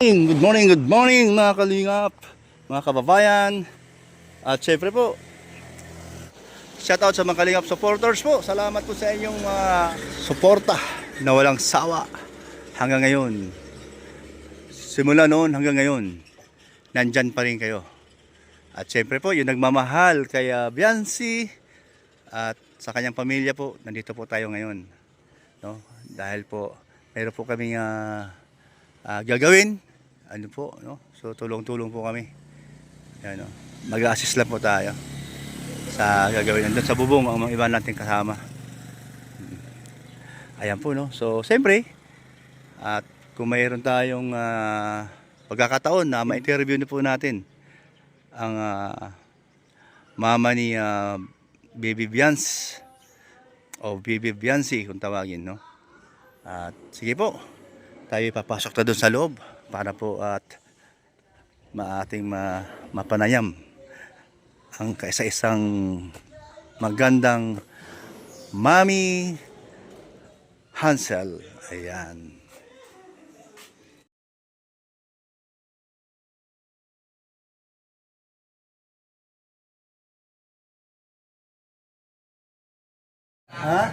Good morning mga kalingap, mga kababayan. At syempre po, shoutout sa mga kalingap supporters po. Salamat po sa inyong suporta na walang sawa hanggang ngayon. Simula noon hanggang ngayon, nandyan pa rin kayo. At syempre po, yung nagmamahal kay Biancy at sa kanyang pamilya po, nandito po tayo ngayon, no? Dahil po, mayroon po kaming gagawin. Ano po, no? So tulong-tulong po kami. Yan, no? Mag-assist lang po tayo sa gagawin. Nandun sa bubong ang mga iba nating kasama. Ayan po, no? So siyempre, at kung mayroon tayong pagkakataon na ma-interview na po natin ang mama ni Baby Biancy o Baby Biancy kung tawagin, no? At sige po, tayo papasok na doon sa loob para po at ating mapanayam ang kaisa-isang magandang Mami Hansel. Ayan. Ha?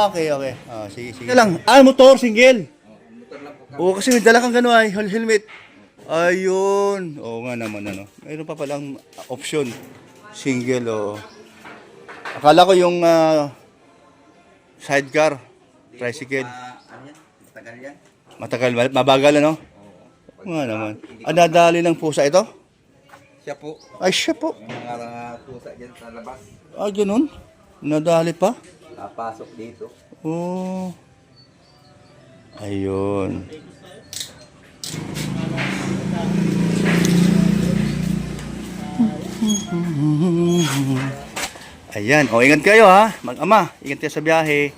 Okay. Sige. Lang. Motor, single. Oo, kasi may dala kang gano'n ay helmet. Ayun. Oo nga naman, ano. Mayroon pa palang option. Single, o. Akala ko yung sidecar. Tricycle. Matagal yan. Matagal, mabagal, ano? Oo nga naman. Nadali ng pusa ito? Siya po. Ay, siya po. Yung mga pusa dyan sa labas. Ah, ganun? Nadali pa? Napasok dito. Oh. Ayun. Ayan. O, ingat kayo ha. Mag-ama. Ingat kayo sa biyahe.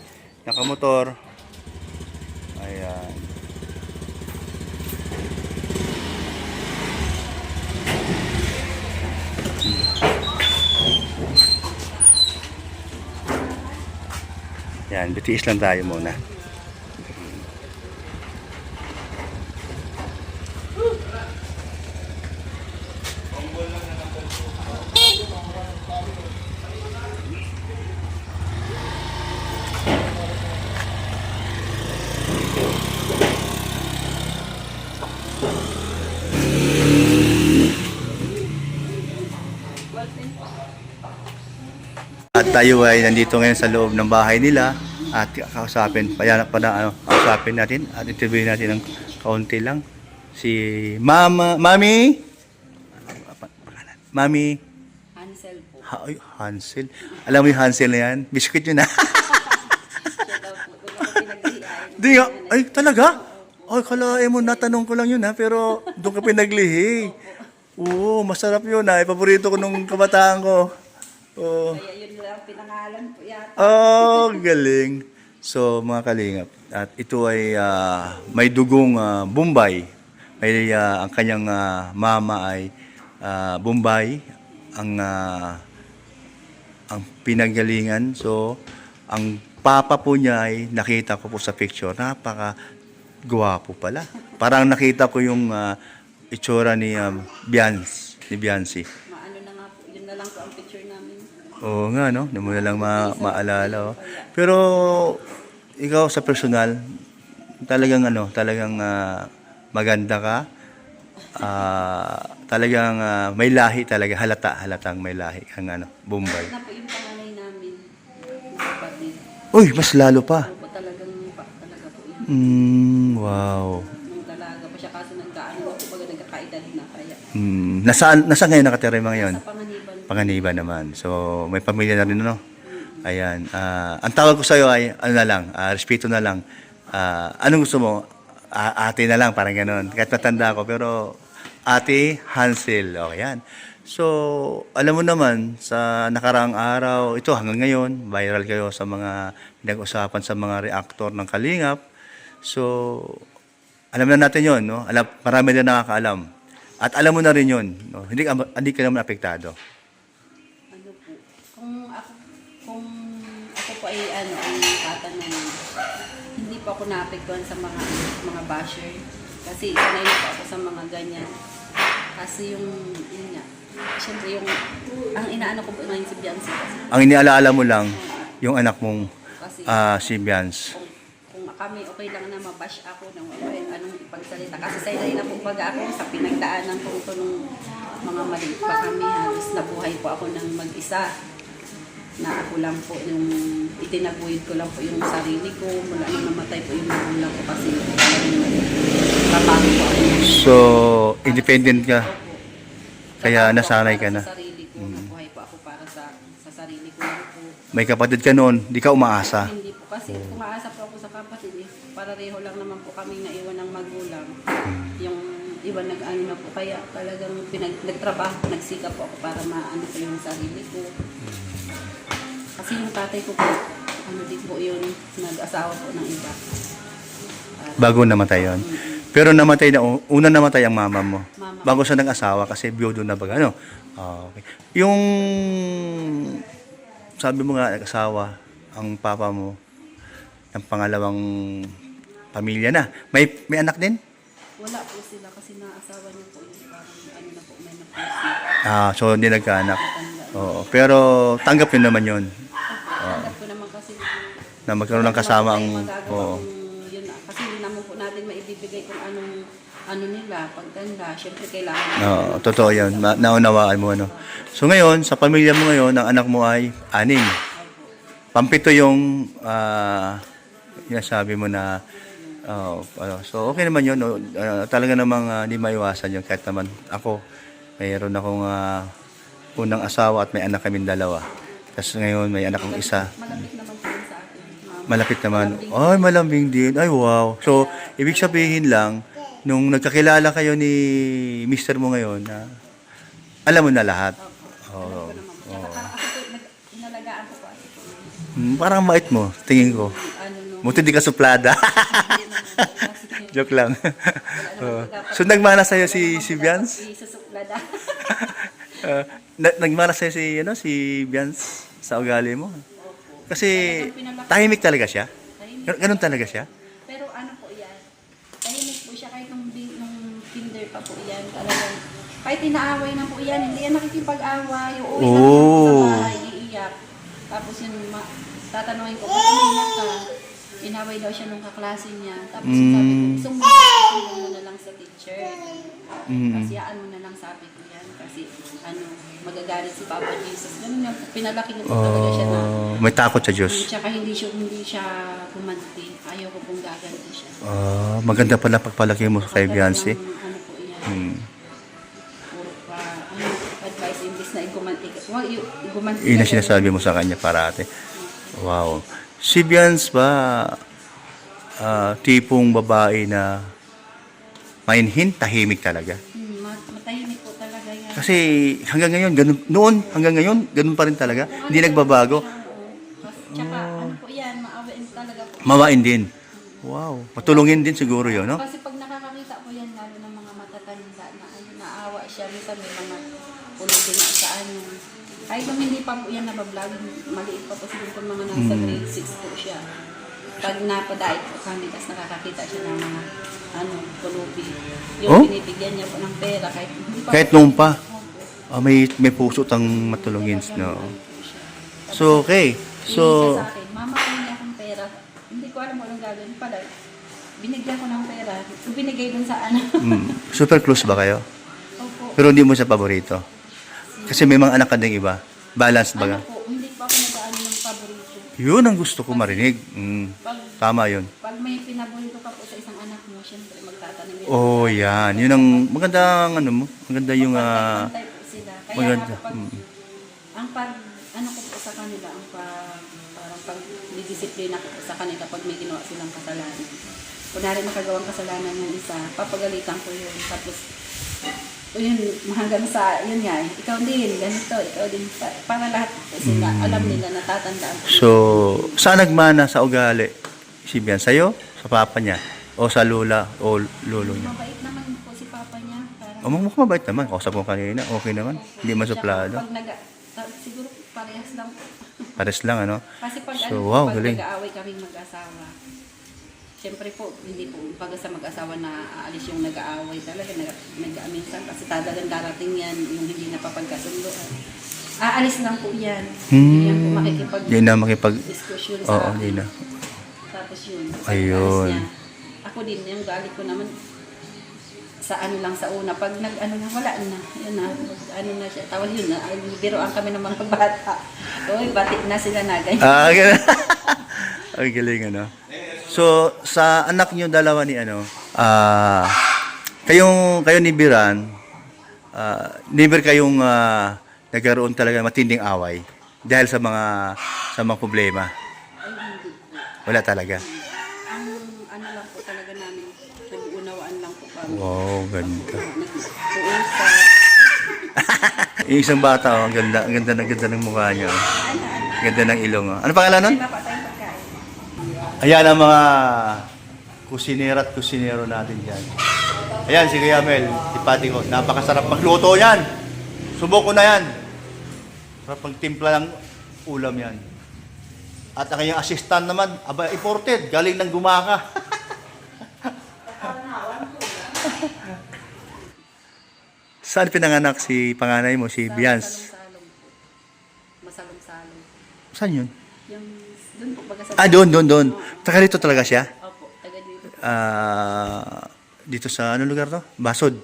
Nakamotor. Ayan. Yan. Bitiis lang tayo muna. At tayo ay nandito ngayon sa loob ng bahay nila at kausapin natin at interviewin natin ng kaunti lang si Mami Hansel po. Ay, Hansel. Alam mo yung Hansel na yan? Biscuit yun na. Siya daw po. Doon ako pinaglihian. Di nga. Ay, talaga? Ay, kalahin mo, natanong ko lang yun ha, pero doon ka pinaglihi. Oo, masarap yun ha. Paborito ko nung kabataan ko. Oo. Kaya yun lang pinangalan po yata. Oh, galing. So, mga kalingap, at ito ay may dugong Bombay. May ang kanyang mama ay Bombay, ang pinanggalingan. So, ang papa po niya ay nakita ko po sa picture, napaka gwapo pala. Parang nakita ko yung itsura ni Biancy. Maano na nga po. Yun na lang po ang picture namin. Oo nga, no? Hindi mo na lang maalala. Oh. Pero, ikaw sa personal, talagang maganda ka. Talagang may lahi talaga. Halatang may lahi ang Bombay. Na po yung panganay namin. Yung kapatid. Uy, mas lalo pa. Po talagang talaga po yun. Wow. Nung dalaga pa siya kasi nagkaano po. Baga nagkakaedad na kaya. Nasaan ngayon nakatira yung mga yun? Sa Panganiban. Panganiban naman. So, may pamilya na rin, no? Ayan. Ang tawag ko sa'yo ay, respeto na lang. Anong gusto mo? Ate na lang, parang gano'n. Kahit matanda ako, pero Ate Hansel. Okay, yan. So, alam mo naman, sa nakaraang araw, ito hanggang ngayon, viral kayo sa mga pinag-usapan sa mga reactor ng Kalingap. So, alam na natin yon, no? Marami na nakakaalam. At alam mo na rin yun, no? Hindi ka naman apektado. Ano po. Kung ako po ay ang tatanungin, hindi po ako naapektuhan sa mga basher. Kasi sanay na po ako sa mga ganyan. Kasi yun nga, siyempre ang inaano ko po ngayon si Biancy kasi, Ang inialaala mo lang, yung anak mong kasi si Bians. kung kami okay lang na mabash ako ng anong ipagsalita. Kasi sanay na po baga ako sa pinagdaanan ko ito nung mga maliit pa kami. Halos nabuhay po ako ng mag-isa. Na ako lang po yung itinaguyod ko lang po yung sarili ko mula nung namatay po yung magulang ko kasi papago po ako. So, independent ka. Kaya Papago nasanay ako ka para na. Sa sarili ko, nabuhay po ako para sa sarili ko lang po. May kapatid ka noon, di ka umaasa. Hindi po kasi umaasa po ako sa kapatid eh. Parareho lang naman po kami naiwan ng magulang. Yung iba nag-ano na po kaya talagang nagtrabaho, nagsikap po ako para maano ko yung sarili ko. Kasi yung tatay ko po, ano din po yun, nag-asawa po ng iba. Bago namatay yon. Pero namatay na, una namatay ang mama mo. Mama. Bago siya nag-asawa kasi biyudo na ba, ano? Okay. Yung, sabi mo nga, nag-asawa, ang papa mo, ang pangalawang pamilya na. May anak din? Wala po sila kasi naasawa niya po yung parang ano na po, may na So hindi nagkaanak. Matanda. Oo. Pero tanggap yun naman yun. Tanggap ko naman kasi Na magkaroon ng kasama ang... magagawa Oo. kung yun na. Kasi hindi naman po natin maibibigay kung ano nila, pagtanda. Siyempre kailangan. Oo, totoo yun. Naunawaan mo, ano. So ngayon, sa pamilya mo ngayon, ang anak mo ay 6. Pampito yung sabi mo na so okay naman yun. No? Talaga namang hindi maiwasan yun. Kahit naman ako, mayroon akong unang asawa at may anak kaming 2. Tapos ngayon, may anak kong isa. Malapit naman po yun sa akin. Malapit naman. Ay, malambing din. Ay, wow. So, ibig sabihin lang, nung nagkakilala kayo ni mister mo ngayon, alam mo na lahat. Oo. Tsaka parang ako po, inalagaan ko po ako. Parang mait mo, tingin ko. Ano no. Buti di ka suplada. Joke lang. So, nagmana sa'yo si Bians? Isusuplada. Nagmana sa'yo si Bians sa ugali mo? Kasi tahimik talaga siya. Ganun talaga siya. Pero ano po yan, tahimik po siya kahit nung kinder pa po yan. Talagang, kahit inaaway na po yan, hindi yan nakikipag-away. Uuwi na po Oh. sa bahay, iiyak. Tapos yun, tatanungin ko, ba't umiyak ka? Inaway daw siya nung kaklase niya. Tapos sabi ko, sumbong mo na lang sa teacher. Kasiyaan mo na lang, sabi ko yan. Kasi magagalit si Papa Jesus. Ganun yung pinalaki niya po talaga siya na. May takot sa Diyos. Tsaka hindi siya gumanti. Ayaw ko pong gaganti siya. Maganda pala pagpalaki mo kay Biancy. Ano po yan. Puro pa, advice imbis na igumanti. Igumanti. Yun ang sinasabi mo sa kanya parate. Wow. Si Bians ba tipong babae na mainhin, tahimik talaga? Matahimik po talaga yan. Kasi hanggang ngayon, hanggang ngayon, ganun pa rin talaga. Hindi nagbabago. Tsaka ano po yan, maawain talaga po. Mawain din. Wow. Matulungin din siguro yun, no? Kasi pag nakakakita po yan, lalo ng mga matatanda na naawa siya, minsan may mga pulutin na sa kahit nung hindi pa po yan nabablog, maliit pa po siguro kung mga nasa grade 6 po siya. Pag napadait po kami, tapos nakakakita siya ng mga pulubi. Yung binibigyan niya po ng pera, kahit hindi pa. Kahit noon pa. May puso tang matulungin, no? So, okay. So, Sa akin, mama, hindi akong pera. Hindi ko alam kung anong gagawin pala. Binigyan ko ng pera. Binigay dun sa super close ba kayo? Opo. Pero hindi mo siya paborito. Kasi may mga anak ka ding iba. Balance ba? Po, hindi pa ako nag-ano ng paborito. Yun ang gusto ko marinig. Tama yun. Pag may pinaborito ka po sa isang anak mo, syempre magtatanong yun. Oh, yan. Yun ang magandang mo. Maganda yung Pantay po sila. Kaya maganda. nga po ano ko po sa kanila, parang pag didisiplina ko po sa kanila pag may ginawa silang kasalanan. Kunwari nakagawang kasalanan ng isa, papagalitan ko yun. Tapos, yun, hanggang sa, yun nga, ikaw din, ganito, ikaw din, para lahat po sila, alam nila, natatandaan po. So, saan nagmana sa ugali? Si Bian, sa'yo? Sa papa niya? O sa lola o lolo niya? Mabait naman po si papa niya. Mukhang mabait naman. Kausap ko kanina. Okay naman. Hindi man suplado. Siguro parehas lang po. Pares lang, ano? Kasi pag, So, wow, pag galing. nag-aaway kaming mag-asawa, Siyempre po, hindi po pag sa mag-asawa na aalis yung nag-aaway talaga, minsan kasi talagang darating yan, yung hindi napapagkasundo. Aalis lang po yan. Hindi yan po Hindi na makipag... diskusyon sa Oo, akin. hindi na. Tapos yun. Ayun. Alis niya. Ako din, yung galit ko naman sa ano lang sa una. Pag nag-ano na, wala na. Yun na, ano na siya. Tawag yun na, biroan kami ng mga bata. Uy, batik na sila na, ganyan. Ganun. Ay, galing, ano. So, sa anak niyo dalawa ni ano, kayo ni Biran, never kayong nagkaroon talaga matinding away dahil sa mga problema. Ay, hindi po. Wala talaga. Ang ano lang po talaga namin, nag-uunawaan lang po kami. Wow, ganda. Nag-uusap. Yung isang bata, oh, ang ganda ng mukha niya. Oh. Ganda ng ilong. Oh. Ano pangalan nun? Napatay pagkain. Ayan ang mga kusinera at kusinero natin dyan. Ayan, si Kuya Mel, si Pati ko. Napakasarap magluto yan. Subok ko na yan. Sarap magtimpla ng ulam yan. At ang kanyang assistant naman, imported, galing ng Gumaka. Saan pinanganak si panganay mo, si Bians? Masalong-salong po. Masalong-salong. Saan yun? Yung, doon po baga sa... Doon. Taga dito talaga siya? Opo, taga dito. Dito sa anong lugar to? Basod.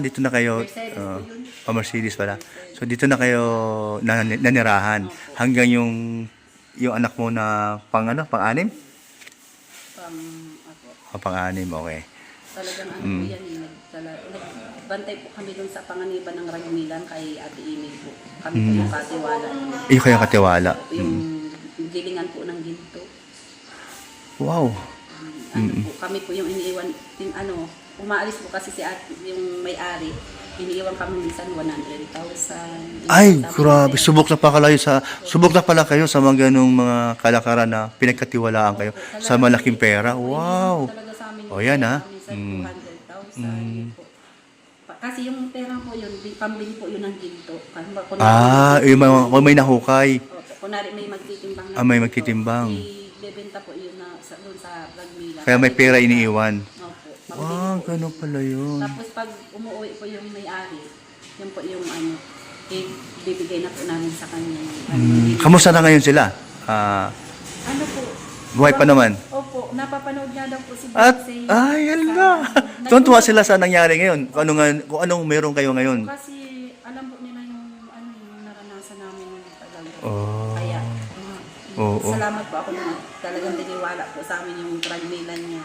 Dito na kayo. Mercedes po yun. Mercedes pala. So dito na kayo nanirahan hanggang yung anak mo na pang-anim? Pang-anim, okay. Talagang ano po yan, nagbantay po kami doon sa panganiban ng Ragmilan kay Ate Amy po. Kami po yung katiwala. Iyo kayo katiwala. Yung gilingan po ng ginto. Wow. Kami po yung iniiwan, umaalis po kasi si ate, yung may-ari, iniiwan kami minsan 100,000. Ay, grabe. Subok na pala kayo sa mga ganung mga kalakaran na pinagkatiwalaan kayo sa malaking pera. Wow. Talaga sa amin. O, yan, ha? Minsan 200,000. Yun po. Kasi yung pera po yun, pambili po yun ng ginto. May nahukay. Kunwari may magtitimbang. May magtitimbang. Ibebenta po yun doon sa Ragmila. Kaya may pera iniiwan. Opo. Ganun pala yun. Tapos pag umuwi po yung may-ari, yun po yung bibigay na po namin sa kanya. Kamusta na ngayon sila? Ano po? Buhay pa naman? Opo, napapanood niya daw po si At, Beyonce. ala. Tuwan-tuwa sila sa nangyari ngayon. Kung anong meron kayo ngayon. Kasi alam po nila yung naranasan namin nung tagal. Oh. Kaya, Oo. salamat po ako na talagang diniwala po sa amin yung Ragmilan niya.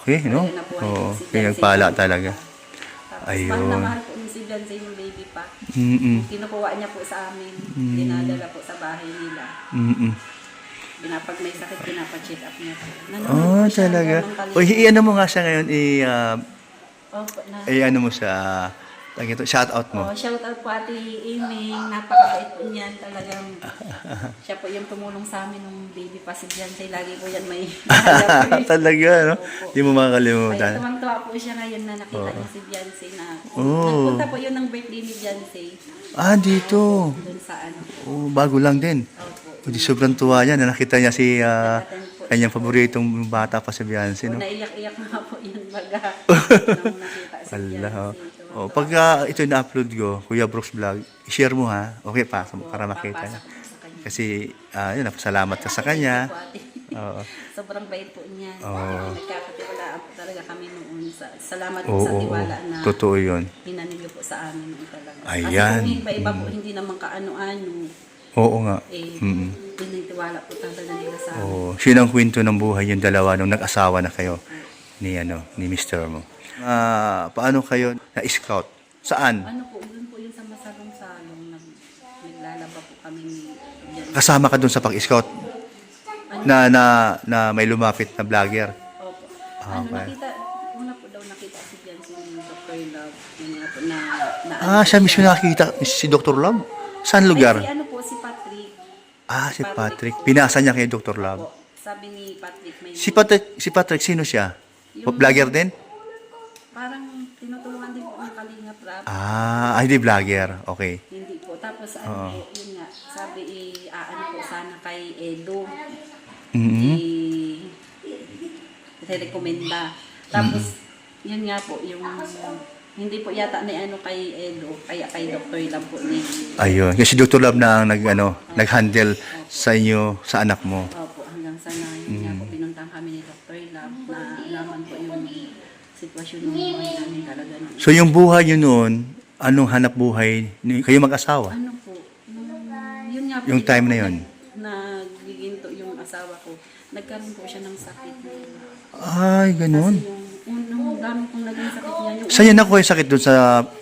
Okay, no? Oo, pinagpala talaga. Tapos Ayun. mahal na mahal po ni si Beyonce yung baby pa. Kinukuha niya po sa amin. Dinadala po sa bahay nila. Pag may sakit, pinapacheck up niya po. Nanonood po siya Talaga. ng Kalingap. I-ano mo nga siya ngayon, Opo, i-ano mo siya, shout out mo. shout out po Ate Amy. Napakabait po niyan. Talagang siya po yung tumulong sa amin nung baby pa si Beyonce. Lagi po yan may Talaga, no? Opo. Hindi mo Kaya makakalimutan. tuwang-tuwa po siya ngayon na nakita niya si Beyonce na nagpunta po yun ng birthday ni Beyonce. Dito. Doon sa Bago lang din. Opo. Di sobrang tuwa niya na nakita niya si po kanyang paboritong bata pa si Beyonce, no? Naiyak-iyak nga po yun baga. Nung nakita si Allah. Beyonce. Pag ito na-upload ko, Kuya Brooks Vlog, i-share mo ha. Okay pa, para makita niya. Kasi, yun, napasalamat ka sa kanya. Oo. Sobrang bait po niya. Nagkakatiwalaan po talaga kami noon. Salamat po Oo, sa tiwala na totoo yun. hinanil po sa amin noon talaga. Ayan. Kasi kung iba-iba po, hindi naman kaano-ano. Oo nga. Pinagtiwala po talaga nila sa amin. Oo. Yun ang kwento ng buhay yung dalawa nung nag-asawa na kayo ni Mr. mo. Paano kayo na-scout? Saan? Ano po, doon po yun sa masalong-salong. Naglalaba po kami ni Kasama ka dun sa pag-scout? Na may lumapit na vlogger? Opo. Okay. Una po daw nakita si Beyonce ni Dr. Love. Yun nga po na Siya mismo nakakita si Dr. Love? Saan lugar? Ay, si ano po, si Patrick. Si Patrick. Pinasa niya kay Dr. Love. Opo. Sabi ni Patrick, may... Si Patrick, sino siya? Vlogger din? Parang tinutulungan din po ang Kalingap Rap. Hindi vlogger. Okay. Hindi po. Tapos yun nga, sabi ano po sana kay Edo. nagrekomenda. Tapos, yun nga po, yung hindi po yata na ano kay Edo, kaya kay Dr. Lab po ni. Ayun. Kasi Dr. Love na ang nag-handle sa inyo, sa anak mo. Opo, hanggang sa na, yun nga po, pinuntahan kami ni Dr. Lab na alaman po yung sitwasyon ng buhay namin talaga. So yung buhay nyo noon, anong hanap buhay? Kayo mag-asawa? Ano po, yun nga po. Yung time na yun? Nagiginto yung asawa ko. Nagkaroon po siya ng sakit. Ay, ganun. Kasi yung unang dami kong naging sakit niya. Yung Saan yan ako yung sakit doon sa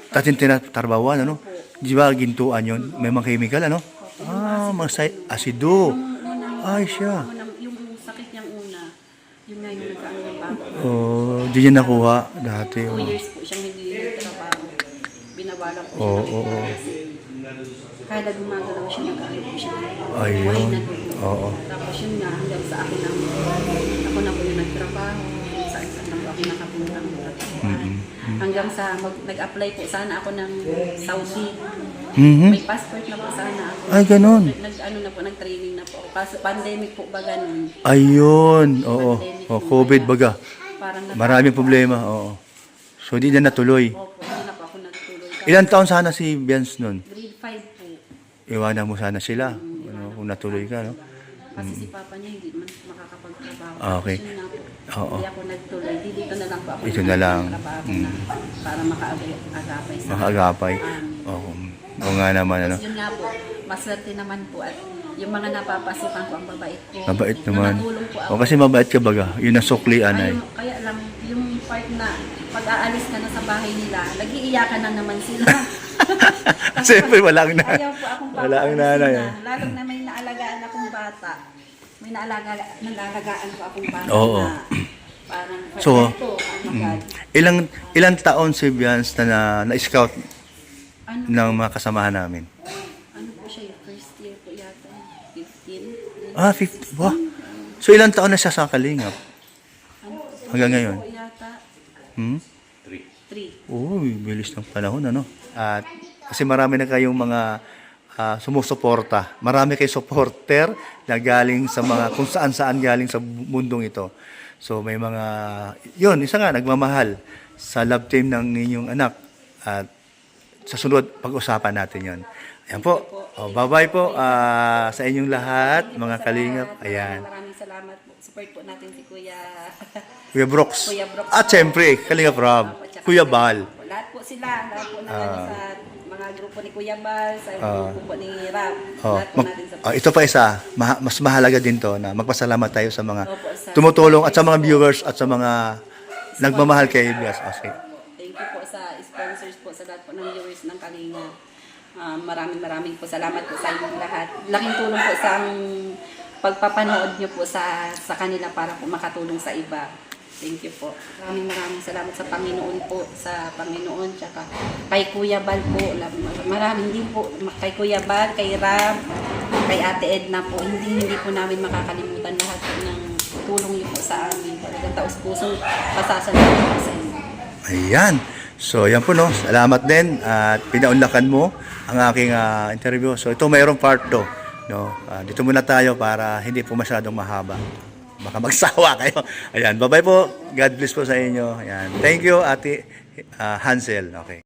Tatintina, Tarbawan, ano? Di ba gintuan yun? May mga chemical, ano? Ah, mga asido. Ay, siya. yung sakit niyang una, yun nga yung nagkaroon ng bago. Oh, di niya nakuha dati. 2 years po siyang hindi nagtrabaho. Binawalan po Oo, siya. oo. Kada gumagalaw siya, nag-ano po siya. Ayun. Buhay na dugo. Oo. Tapos yun nga, hanggang sa akin ako na po yung nagtrabaho. Saan lang po ako nakapuntang trabaho. Hanggang sa nag-apply po sana ako ng Saudi. Mhm. May passport na po sana ako. Ay, ganun. Nag-training na po ako. Kaso pandemic po ba ganun? Ayun. Oo. Pandemic Oh, po COVID kaya baga. Parang Maraming problema. Oo. So, di na natuloy. Opo, hindi na po ako nagtuloy. Ilan taon sana si Bians nun? Grade 5 po. Iwanan mo sana sila. Ano, kung natuloy ka, no? Kasi si Papa niya hindi man makakapagtrabaho. Okay. Tapos yun nga po, Oo. hindi ako nagtuloy. Dito na lang po ako. Dito na lang. Trabaho na para makaagapay sa Makagapay. amin. Oo. Oo nga naman, ano? Yun nga po, maswerte naman po at yung mga napapasukan ko ang babait ko. Mabait naman. Nakatulong po ako. O kasi mabait ka baga. Yun ang suklian ay. Kaya lang, yung part na pag aalis ka na sa bahay nila, nag-iiyakan na naman sila. Siyempre, walang na. Ayaw po akong Walang papaalisin nanay. na. Lalo na may naalagaan akong bata. May nalalagaan ko akong bata Oo. na parang, So, ito, oh my God. Ilang taon si Bians na scout Ano, ng mga kasamahan namin? ano po siya, yung first year po yata, 15. Ah, 50. Wow. So, ilang taon na siya sa Kalingap? Ano, Hanggang ngayon? po yata, Hmm? 3. Uy, bilis ng panahon, ano? At kasi marami na kayong mga sumusuporta. Marami kayong supporter na galing sa mga, kung saan-saan galing sa mundong ito. So may mga, yun, isa nga, nagmamahal sa love team ng inyong anak. At sa sunod, pag-usapan natin yon. Ayan po. Oh, bye-bye po sa inyong lahat, mga kalingap. Ayan. Maraming salamat po. Support po natin si Kuya. Kuya Brooks. Kuya Brooks. At syempre, Kalingap Rob. Kuya Bal. Lahat po sila. Lahat po na sa mga grupo ni Kuya Bal, sa grupo po ni Rap. Oh, Lahat po natin sa ito pa isa, mas mahalaga din to na magpasalamat tayo sa mga Opo, sa- tumutulong at sa mga viewers at sa mga nagmamahal kay Bias. Okay. Thank you po sa sponsors po, sa lahat po ng viewers ng Kalinga. Maraming po salamat po sa inyong lahat. Laking tulong po sa pagpapanood nyo po sa kanila para po makatulong sa iba. Thank you po. Maraming salamat sa Panginoon po, sa Panginoon, tsaka kay Kuya Bal po. Maraming din po kay Kuya Bal, kay Ram, kay Ate Edna po. Hindi po namin makakalimutan lahat po ng tulong niyo po sa amin. Talagang taos-pusong pasasalamat po sa inyo. Ayan. So, yan po, no. Salamat din at pinaunlakan mo ang aking interview. So, ito mayroong part 2. No? Dito muna tayo para hindi po masyadong mahaba. Baka magsawa kayo. Ayan. Bye-bye po. God bless po sa inyo. Ayan. Thank you, Ate Hansel. Okay.